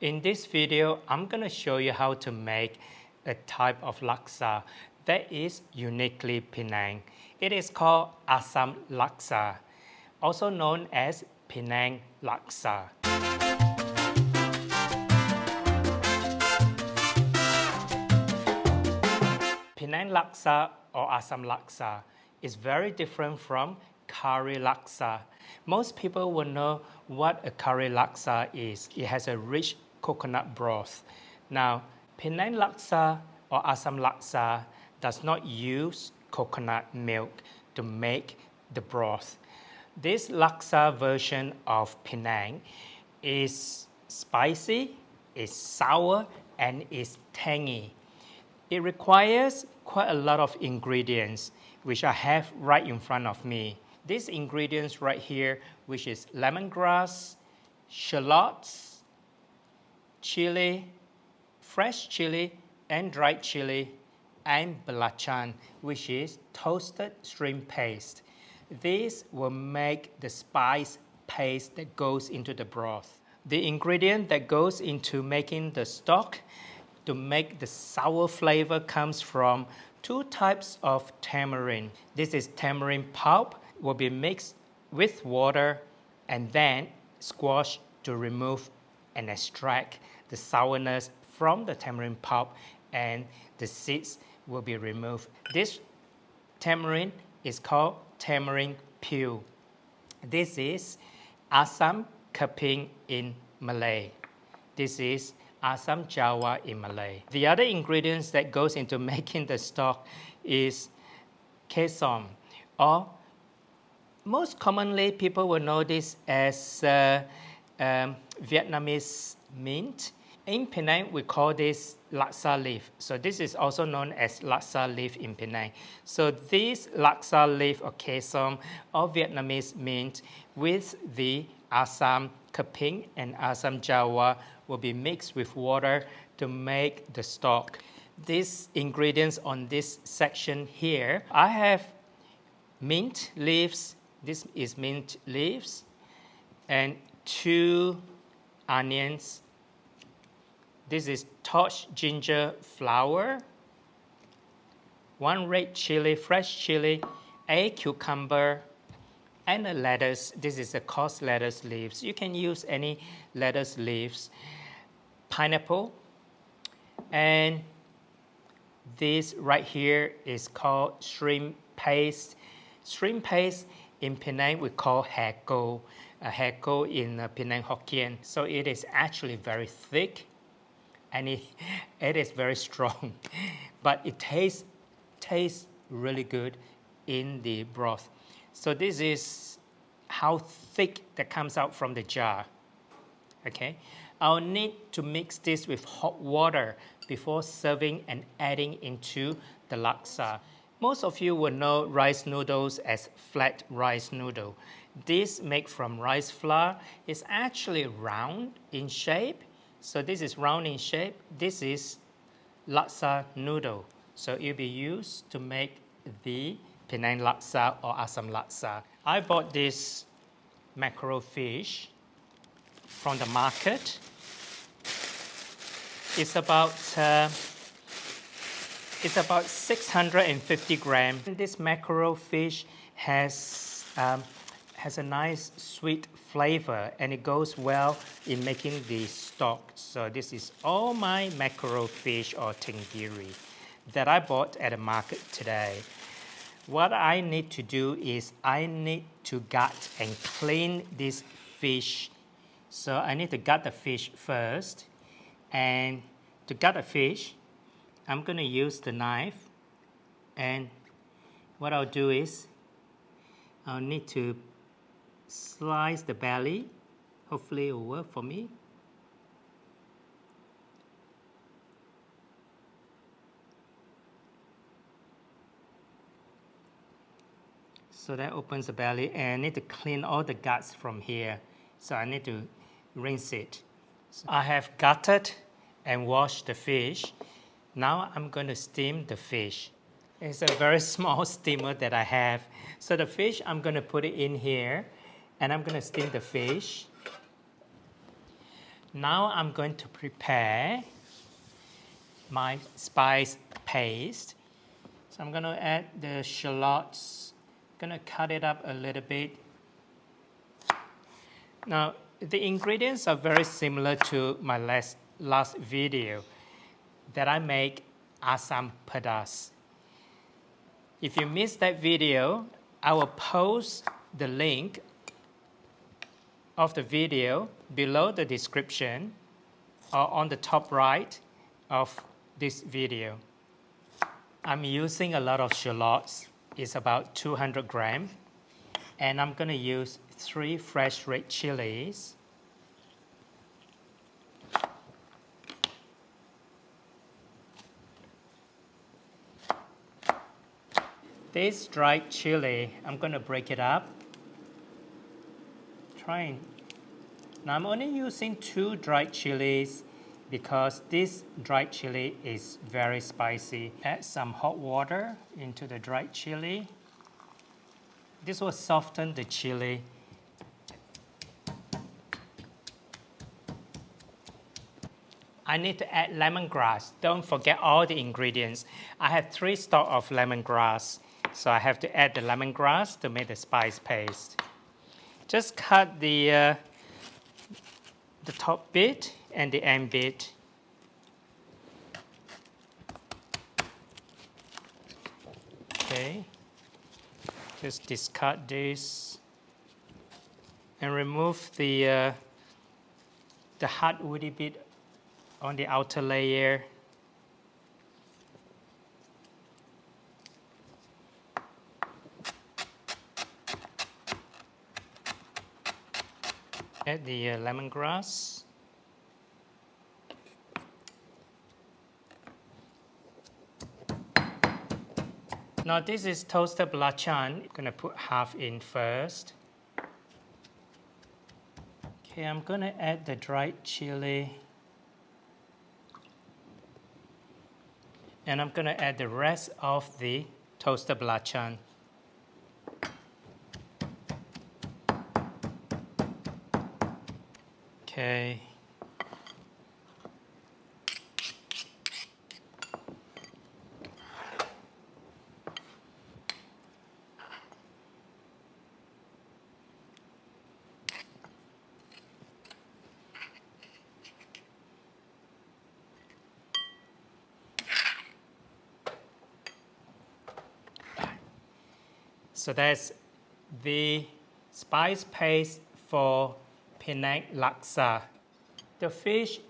In this video, I'm going to show you how to make a type of laksa that is uniquely Penang. It is called Asam Laksa, also known as Penang Laksa. Penang Laksa or Asam Laksa is very different from curry laksa. Most people will know what a curry laksa is. It has a rich coconut broth. Now, Penang Laksa or Asam Laksa does not use coconut milk to make the broth. This laksa version of Penang is spicy, is sour, and is tangy. It requires quite a lot of ingredients, which I have right in front of me. These ingredients right here, which is lemongrass, shallots, chili, fresh chili and dried chili, and belacan, which is toasted shrimp paste. This will make the spice paste that goes into the broth. The ingredient that goes into making the stock to make the sour flavor comes from two types of tamarind. This is tamarind pulp, will be mixed with water and then squashed to remove and extract the sourness from the tamarind pulp, and the seeds will be removed. This tamarind is called tamarind peel. This is Asam Keping in Malay. This is Asam Jawa in Malay. The other ingredients that goes into making the stock is kesam, or most commonly people will know this as Vietnamese mint. In Penang, we call this laksa leaf. So this is also known as laksa leaf in Penang. So this laksa leaf or kesam or Vietnamese mint with the Asam Keping and Asam Jawa will be mixed with water to make the stock. These ingredients on this section here, I have mint leaves. This is mint leaves, and 2 onions. This is torched ginger flower, 1 red chili, fresh chili, a cucumber, and a lettuce. This is a coarse lettuce leaves. You can use any lettuce leaves. Pineapple, and this right here is called shrimp paste. Shrimp paste in Penang we call heko. Heko in Penang Hokkien. So it is actually very thick and it is very strong, but it tastes really good in the broth. So this is how thick that comes out from the jar. Okay, I'll need to mix this with hot water before serving and adding into the laksa. Most of you will know rice noodles as flat rice noodle. This made from rice flour is actually round in shape. So this is round in shape. This is laksa noodle. So it will be used to make the Penang Laksa or Asam Laksa. I bought this mackerel fish from the market. It's about 650 grams. This mackerel fish has a nice sweet flavor, and it goes well in making the stock. So this is all my mackerel fish or tangy that I bought at the market today. What I need to do is I need to gut and clean this fish. So I need to gut the fish first, and to gut the fish, I'm going to use the knife, and what I'll do is I'll need to slice the belly. Hopefully it will work for me. So that opens the belly, and I need to clean all the guts from here. So I need to rinse it. So I have gutted and washed the fish. Now I'm going to steam the fish. It's a very small steamer that I have. So the fish, I'm going to put it in here, and I'm going to steam the fish. Now I'm going to prepare my spice paste. So I'm going to add the shallots. I'm going to cut it up a little bit. Now, the ingredients are very similar to my last video that I make asam pedas. If you missed that video, I will post the link of the video below the description or on the top right of this video. I'm using a lot of shallots. It's about 200 grams. And I'm going to use 3 fresh red chilies. This dried chili, I'm going to break it up. Now I'm only using 2 dried chilies because this dried chili is very spicy. Add some hot water into the dried chili. This will soften the chili. I need to add lemongrass. Don't forget all the ingredients. I have 3 stalks of lemongrass, so I have to add the lemongrass to make the spice paste. Just cut the top bit and the end bit. Okay. Just discard this and remove the hard woody bit on the outer layer. Add the lemongrass. Now this is toasted belacan. I'm gonna put half in first. Okay, I'm gonna add the dried chili. And I'm gonna add the rest of the toasted belacan. Okay. So that's the spice paste for Penang Laksa. The fish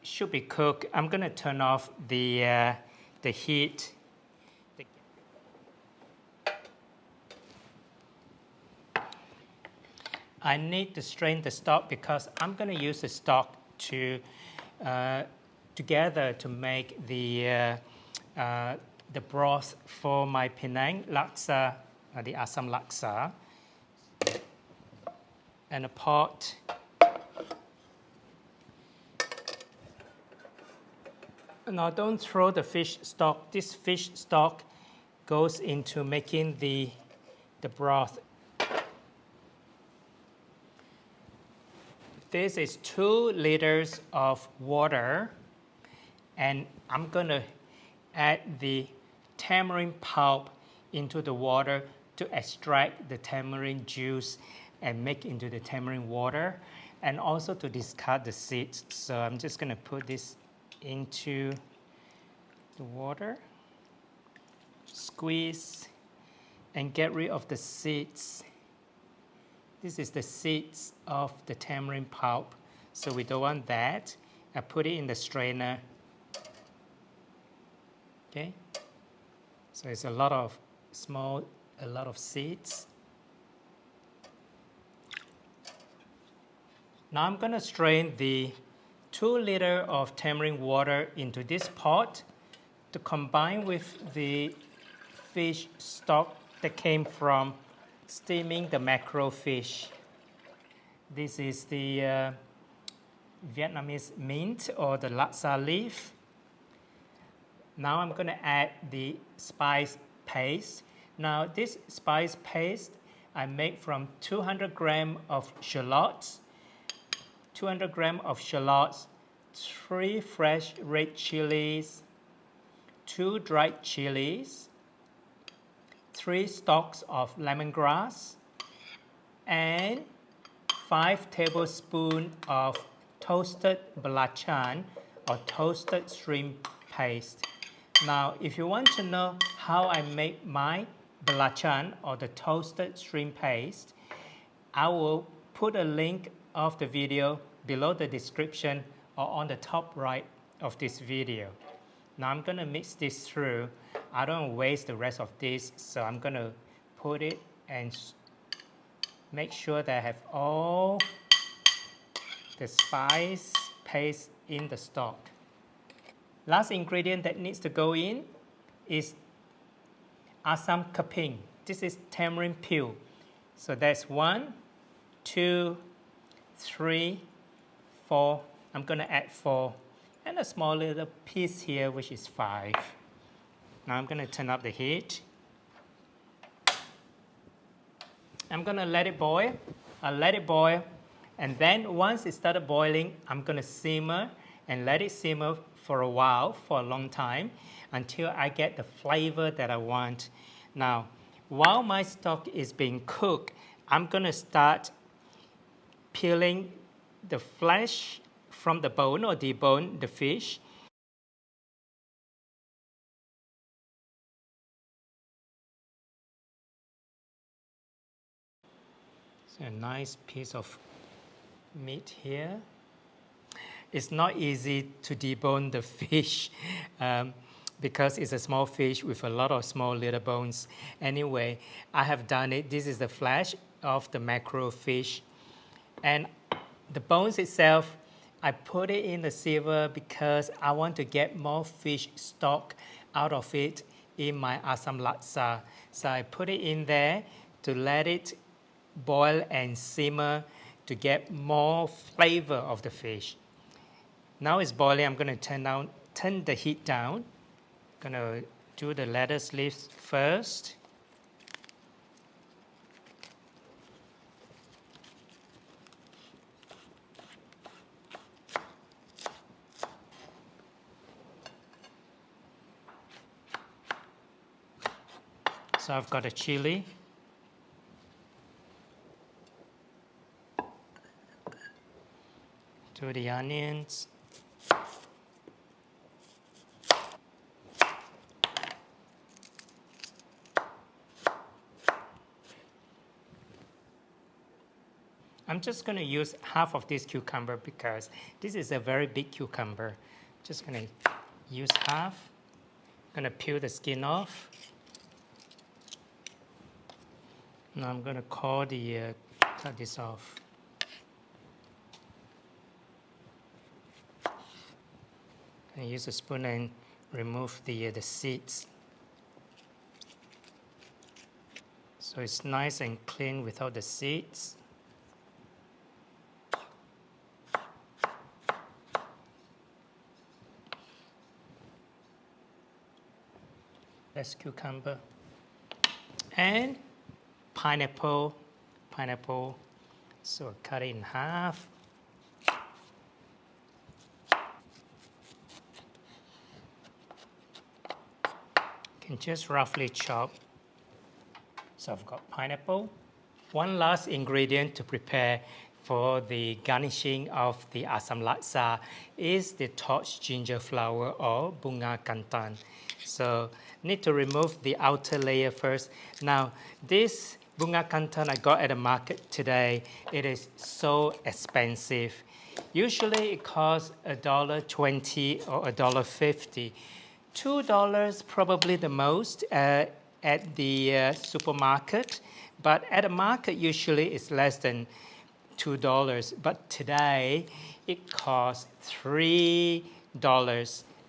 should be cooked. I'm going to turn off the heat. I need to strain the stock because I'm going to use the stock together to make the broth for my Penang Laksa, the Asam Laksa. And a pot. Now don't throw the fish stock. This fish stock goes into making the broth. This is 2 liters of water, and I'm gonna add the tamarind pulp into the water to extract the tamarind juice and make into the tamarind water, and also to discard the seeds. So I'm just gonna put this into the water, squeeze, and get rid of the seeds. This is the seeds of the tamarind pulp, so we don't want that. I put it in the strainer. Okay, so it's a lot of seeds. Now I'm going to strain the 2 liters of tamarind water into this pot to combine with the fish stock that came from steaming the mackerel fish. This is the Vietnamese mint or the laksa leaf. Now I'm going to add the spice paste. Now this spice paste I make from 200 grams of shallots, 200 grams of shallots, 3 fresh red chilies, 2 dried chilies, 3 stalks of lemongrass, and 5 tablespoons of toasted belacan or toasted shrimp paste. Now, if you want to know how I make my belacan or the toasted shrimp paste, I will put a link of the video below the description or on the top right of this video. Now I'm going to mix this through. I don't waste the rest of this, so I'm going to put it and make sure that I have all the spice paste in the stock. Last ingredient that needs to go in is asam kaping. This is tamarind peel. So that's 1, 2, 3, 4. I'm going to add 4. And a small little piece here, which is 5. Now I'm going to turn up the heat. I'm going to let it boil. I'll let it boil. And then once it started boiling, I'm going to simmer and let it simmer for a while, for a long time, until I get the flavor that I want. Now, while my stock is being cooked, I'm going to start peeling the flesh from the bone or debone the fish. So a nice piece of meat here. It's not easy to debone the fish because it's a small fish with a lot of small little bones. Anyway, I have done it. This is the flesh of the mackerel fish. And the bones itself, I put it in the sieve because I want to get more fish stock out of it in my asam laksa. So I put it in there to let it boil and simmer to get more flavor of the fish. Now it's boiling. I'm going to turn the heat down. I'm going to do the lettuce leaves first. So I've got a chili. Do the onions. I'm just going to use half of this cucumber because this is a very big cucumber. Just going to use half. I'm going to peel the skin off. Now I'm going to cut this off. And use a spoon and remove the seeds. So it's nice and clean without the seeds. That's cucumber. And pineapple. So cut it in half. Can just roughly chop. So I've got pineapple. One last ingredient to prepare for the garnishing of the asam laksa is the torched ginger flower or bunga kantan. So need to remove the outer layer first. Now this bunga kantan I got at the market today. It is so expensive. Usually it costs $1.20 or $1.50. $2 probably the most at the supermarket, but at the market usually it's less than $2. But today it costs $3.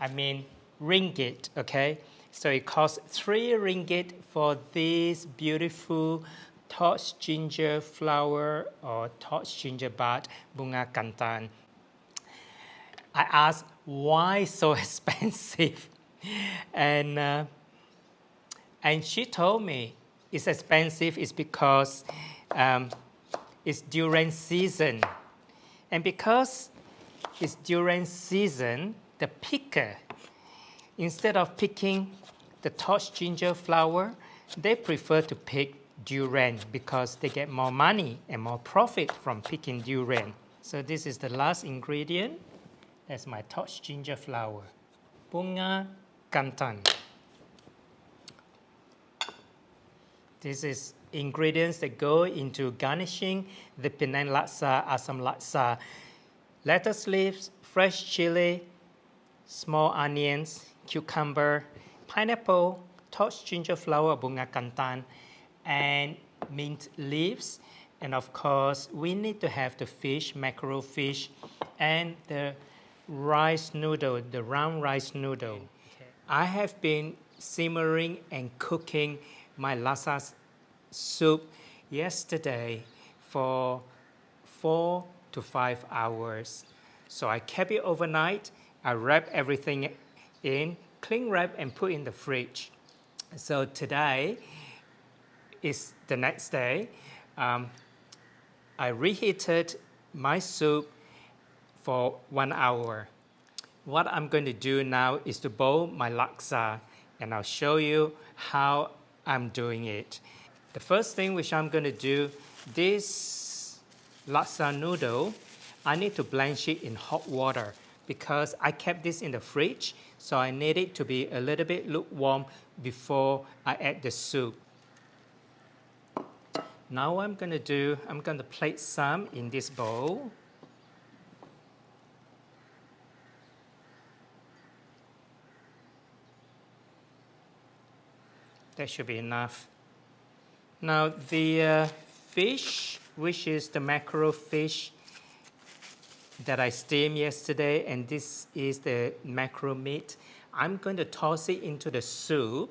I mean ringgit, okay? So it costs 3 ringgit for this beautiful torched ginger flower or torched ginger bud bunga kantan. I asked why so expensive, and she told me it's expensive is because it's during season. And because it's durian season, the picker, instead of picking the torch ginger flower, they prefer to pick durian because they get more money and more profit from picking durian. So this is the last ingredient. That's my torch ginger flower. Bunga kantan. This is ingredients that go into garnishing the Penang Laksa, Asam Laksa. Lettuce leaves, fresh chili, small onions, cucumber, pineapple, torch ginger flower, bunga kantan, and mint leaves. And of course, we need to have the fish, mackerel fish, and the rice noodle, the round rice noodle. I have been simmering and cooking my laksa soup yesterday for 4 to 5 hours. So I kept it overnight. I wrapped everything in, cling wrap, and put in the fridge. So today is the next day. I reheated my soup for 1 hour. What I'm going to do now is to boil my laksa, and I'll show you how I'm doing it. The first thing which I'm going to do, this laksa noodle, I need to blanch it in hot water because I kept this in the fridge, so I need it to be a little bit lukewarm before I add the soup. Now what I'm going to do, I'm going to place some in this bowl. That should be enough. Now the fish, which is the mackerel fish that I steamed yesterday, and this is the mackerel meat, I'm going to toss it into the soup.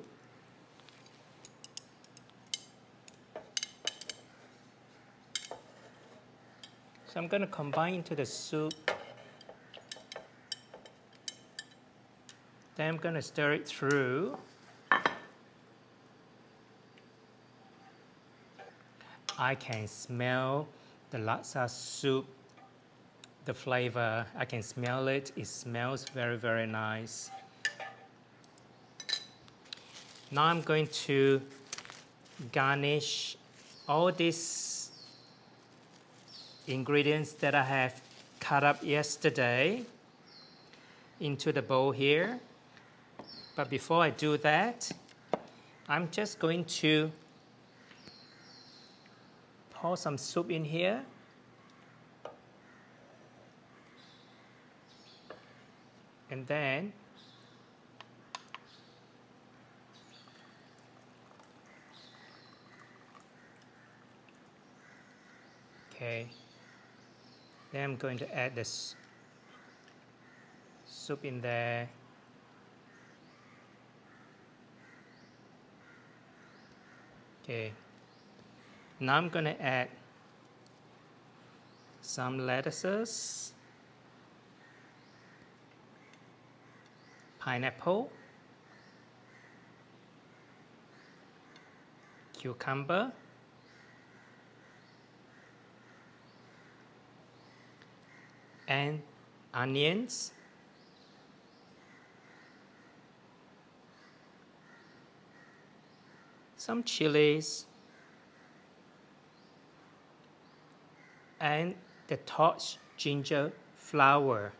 So I'm going to combine into the soup. Then I'm going to stir it through. I can smell the laksa soup, the flavor. I can smell it. It smells very, very nice. Now I'm going to garnish all these ingredients that I have cut up yesterday into the bowl here. But before I do that, I'm just going to pour some soup in here. And then then I'm going to add this soup in there. Okay. Now I'm going to add some lettuces, pineapple, cucumber, and onions, some chilies, and the torch ginger flower.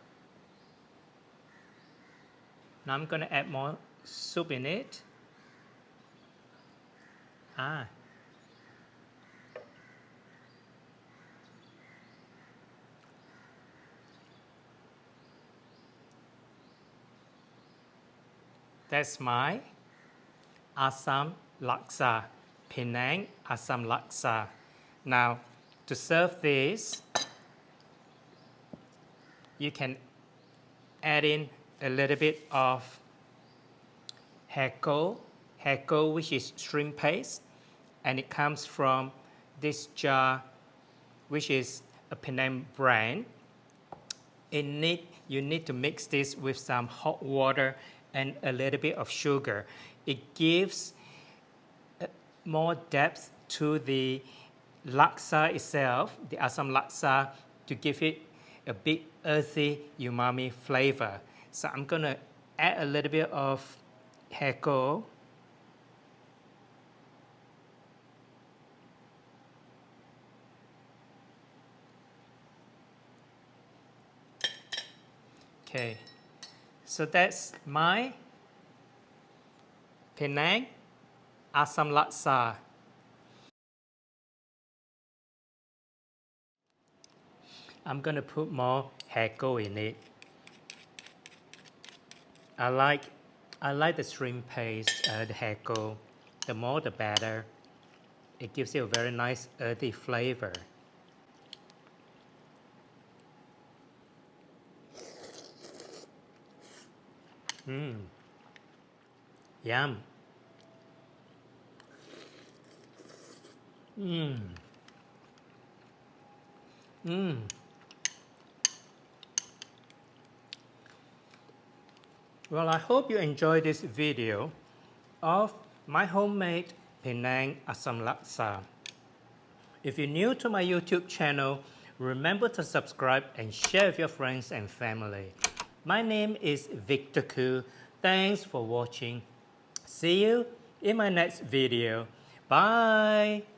Now I'm going to add more soup in it. That's my Asam Laksa, Penang Asam Laksa. Now, to serve this, you can add in a little bit of heko, which is shrimp paste, and it comes from this jar, which is a Penang brand. You need to mix this with some hot water and a little bit of sugar. It gives more depth to the laksa itself, the Asam Laksa, to give it a bit earthy umami flavor. So I'm gonna add a little bit of heko. Okay, so that's my Penang Asam Laksa. I'm gonna put more heko in it. I like the shrimp paste, the heko. The more the better. It gives you a very nice earthy flavor. Yum. Well, I hope you enjoyed this video of my homemade Penang Asam Laksa. If you're new to my YouTube channel, remember to subscribe and share with your friends and family. My name is Victor Koo. Thanks for watching. See you in my next video. Bye!